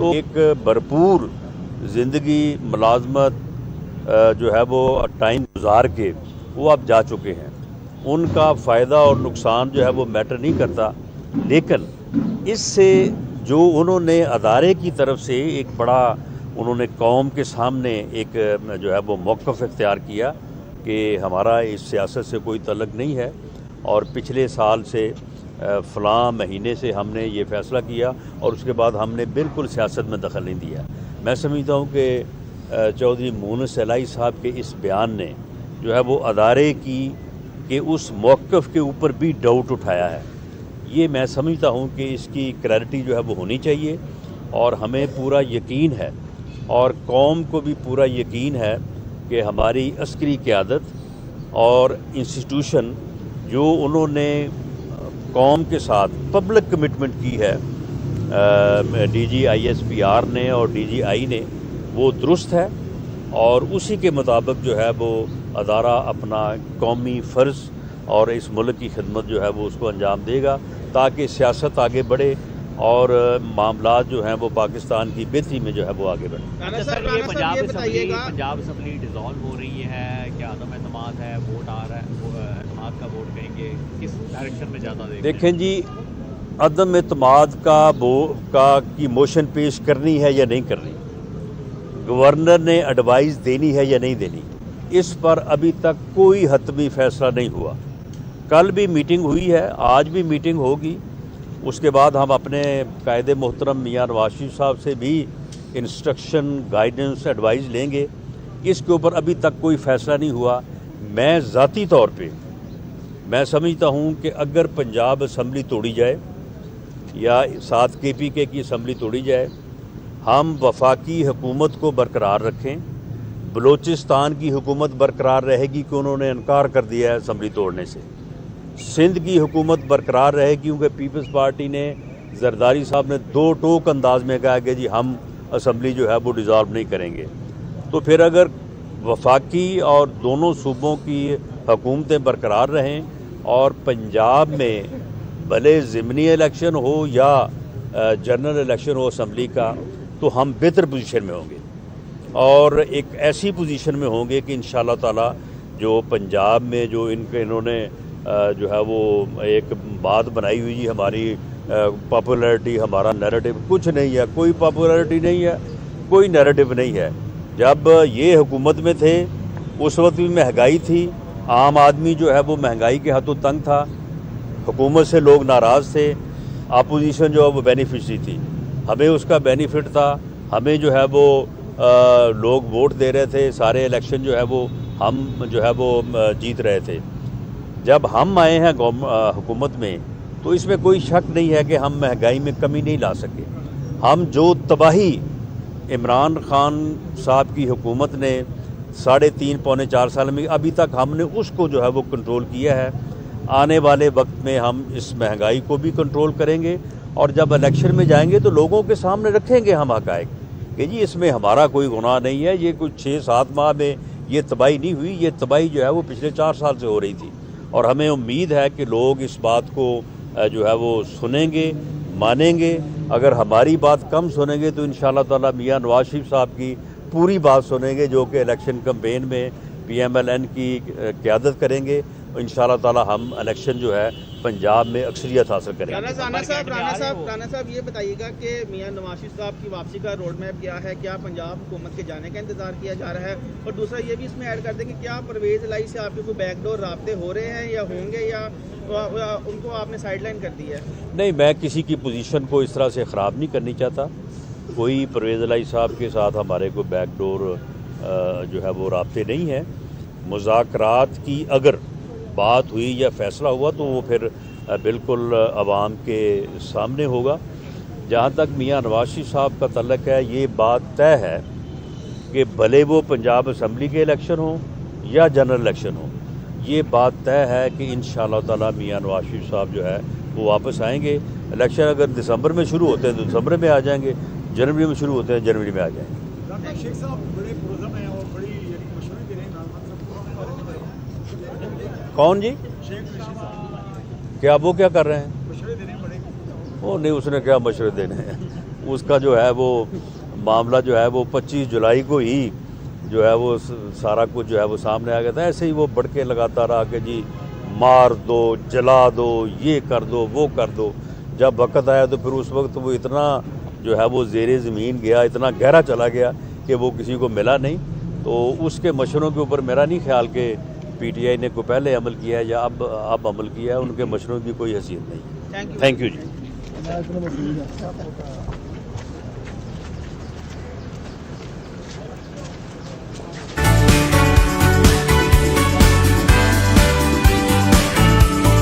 تو ایک بھرپور زندگی ملازمت جو ہے وہ ٹائم گزار کے وہ اب جا چکے ہیں، ان کا فائدہ اور نقصان جو ہے وہ میٹر نہیں کرتا، لیکن اس سے جو انہوں نے ادارے کی طرف سے ایک بڑا انہوں نے قوم کے سامنے ایک جو ہے وہ موقف اختیار کیا کہ ہمارا اس سیاست سے کوئی تعلق نہیں ہے، اور پچھلے سال سے فلاں مہینے سے ہم نے یہ فیصلہ کیا اور اس کے بعد ہم نے بالکل سیاست میں دخل نہیں دیا۔ میں سمجھتا ہوں کہ چودھری مونس الہی صاحب کے اس بیان نے جو ہے وہ ادارے کی کہ اس موقف کے اوپر بھی ڈاؤٹ اٹھایا ہے۔ یہ میں سمجھتا ہوں کہ اس کی کلیئرٹی جو ہے وہ ہونی چاہیے، اور ہمیں پورا یقین ہے اور قوم کو بھی پورا یقین ہے کہ ہماری عسکری قیادت اور انسٹیٹیوشن جو انہوں نے قوم کے ساتھ پبلک کمٹمنٹ کی ہے D G I S P R نے اور ڈی جی آئی نے، وہ درست ہے، اور اسی کے مطابق جو ہے وہ ادارہ اپنا قومی فرض اور اس ملک کی خدمت جو ہے وہ اس کو انجام دے گا، تاکہ سیاست آگے بڑھے اور معاملات جو ہیں وہ پاکستان کی بہتری میں جو ہے وہ آگے بڑھیں۔ سر یہ پنجاب اسمبلی ڈیزالو ہو رہی ہے، کیا عدم اعتماد ہے، ووٹ آ رہا ہے، اعتماد کا ووٹ کہیں گے کس ڈائریکشن میں زیادہ دیکھیں جی، عدم اعتماد کی موشن پیش کرنی ہے یا نہیں کرنی، گورنر نے ایڈوائز دینی ہے یا نہیں دینی، اس پر ابھی تک کوئی حتمی فیصلہ نہیں ہوا۔ کل بھی میٹنگ ہوئی ہے، آج بھی میٹنگ ہوگی، اس کے بعد ہم اپنے قائد محترم میاں نواز شریف صاحب سے بھی انسٹرکشن، گائیڈنس، ایڈوائز لیں گے۔ اس کے اوپر ابھی تک کوئی فیصلہ نہیں ہوا۔ میں ذاتی طور پہ میں سمجھتا ہوں کہ اگر پنجاب اسمبلی توڑی جائے یا 7 کے پی کے کی اسمبلی توڑی جائے، ہم وفاقی حکومت کو برقرار رکھیں، بلوچستان کی حکومت برقرار رہے گی کہ انہوں نے انکار کر دیا ہے اسمبلی توڑنے سے، سندھ کی حکومت برقرار رہے گی کیونکہ پیپلز پارٹی نے، زرداری صاحب نے 2 ٹوک انداز میں کہا کہ جی ہم اسمبلی جو ہے وہ ڈیزالو نہیں کریں گے۔ تو پھر اگر وفاقی اور دونوں صوبوں کی حکومتیں برقرار رہیں اور پنجاب میں بھلے ضمنی الیکشن ہو یا جنرل الیکشن ہو اسمبلی کا، تو ہم بہتر پوزیشن میں ہوں گے، اور ایک ایسی پوزیشن میں ہوں گے کہ انشاءاللہ تعالی جو پنجاب میں جو انہوں نے جو ہے وہ ایک بات بنائی ہوئی جی ہماری پاپولیرٹی، ہمارا نیریٹو، کچھ نہیں ہے، کوئی پاپولیرٹی نہیں ہے، کوئی نیریٹو نہیں ہے۔ جب یہ حکومت میں تھے اس وقت بھی مہنگائی تھی، عام آدمی جو ہے وہ مہنگائی کے ہاتھوں تنگ تھا، حکومت سے لوگ ناراض تھے، اپوزیشن جو ہے وہ بینیفیشری تھی، ہمیں اس کا بینیفٹ تھا، ہمیں جو ہے وہ لوگ ووٹ دے رہے تھے، سارے الیکشن جو ہے وہ ہم جو ہے وہ جیت رہے تھے۔ جب ہم آئے ہیں حکومت میں تو اس میں کوئی شک نہیں ہے کہ ہم مہنگائی میں کمی نہیں لا سکے۔ ہم جو تباہی عمران خان صاحب کی حکومت نے 3.5 پونے 4 سال میں، ابھی تک ہم نے اس کو جو ہے وہ کنٹرول کیا ہے۔ آنے والے وقت میں ہم اس مہنگائی کو بھی کنٹرول کریں گے، اور جب الیکشن میں جائیں گے تو لوگوں کے سامنے رکھیں گے ہم حقائق کہ جی اس میں ہمارا کوئی گناہ نہیں ہے، یہ کچھ 6-7 ماہ میں یہ تباہی نہیں ہوئی، یہ تباہی جو ہے وہ پچھلے 4 سال سے ہو رہی تھی، اور ہمیں امید ہے کہ لوگ اس بات کو جو ہے وہ سنیں گے، مانیں گے۔ اگر ہماری بات کم سنیں گے تو انشاءاللہ تعالی میاں نواز شریف صاحب کی پوری بات سنیں گے، جو کہ الیکشن کمپین میں پی ایم ایل این کی قیادت کریں گے۔ انشاءاللہ تعالی ہم الیکشن جو ہے پنجاب میں اکثریت حاصل کریں گے۔ رانا صاحب یہ بتائیے گا کہ میاں نواز شریف صاحب کی واپسی کا روڈ میپ کیا ہے؟ کیا پنجاب حکومت کے جانے کا انتظار کیا جا رہا ہے؟ اور دوسرا یہ بھی اس میں ایڈ کر دیں کہ کیا پرویز الہی سے آپ کے کوئی بیک ڈور رابطے ہو رہے ہیں یا ہوں گے، یا ان کو آپ نے سائڈ لائن کر دی ہے؟ نہیں، میں کسی کی پوزیشن کو اس طرح سے خراب نہیں کرنی چاہتا۔ کوئی پرویز الہی صاحب کے ساتھ ہمارے کو بیک ڈور جو ہے وہ رابطے نہیں ہیں۔ مذاکرات کی اگر بات ہوئی یا فیصلہ ہوا تو وہ پھر بالکل عوام کے سامنے ہوگا۔ جہاں تک میاں نواز شریف صاحب کا تعلق ہے، یہ بات طے ہے کہ بھلے وہ پنجاب اسمبلی کے الیکشن ہوں یا جنرل الیکشن ہوں، یہ بات طے ہے کہ انشاءاللہ تعالی میاں نواز شریف صاحب جو ہے وہ واپس آئیں گے۔ الیکشن اگر دسمبر میں شروع ہوتے ہیں تو دسمبر میں آ جائیں گے، جنوری میں شروع ہوتے ہیں جنوری میں آ جائیں گے۔ شیخ صاحب بڑے پرعزم ہیں اور بڑی مشورے دے رہے ہیں، کون جی؟ کیا وہ کیا کر رہے ہیں؟ مشورے دے رہے ہیں بڑے۔ وہ نہیں، اس نے کیا مشورے دینے ہیں، اس کا جو ہے وہ معاملہ جو ہے وہ 25 جولائی کو ہی جو ہے وہ سارا کچھ جو ہے وہ سامنے آ گیا تھا. ایسے ہی وہ بڑکے لگاتا رہا کہ جی مار دو، جلا دو، یہ کر دو، وہ کر دو. جب وقت آیا تو پھر اس وقت وہ اتنا جو ہے وہ زیر زمین گیا، اتنا گہرا چلا گیا کہ وہ کسی کو ملا نہیں. تو اس کے مشوروں کے اوپر میرا نہیں خیال کہ پی ٹی آئی نے کوئی پہلے عمل کیا ہے یا اب عمل کیا ہے. ان کے مشوروں کی کوئی حیثیت نہیں. Thank you G.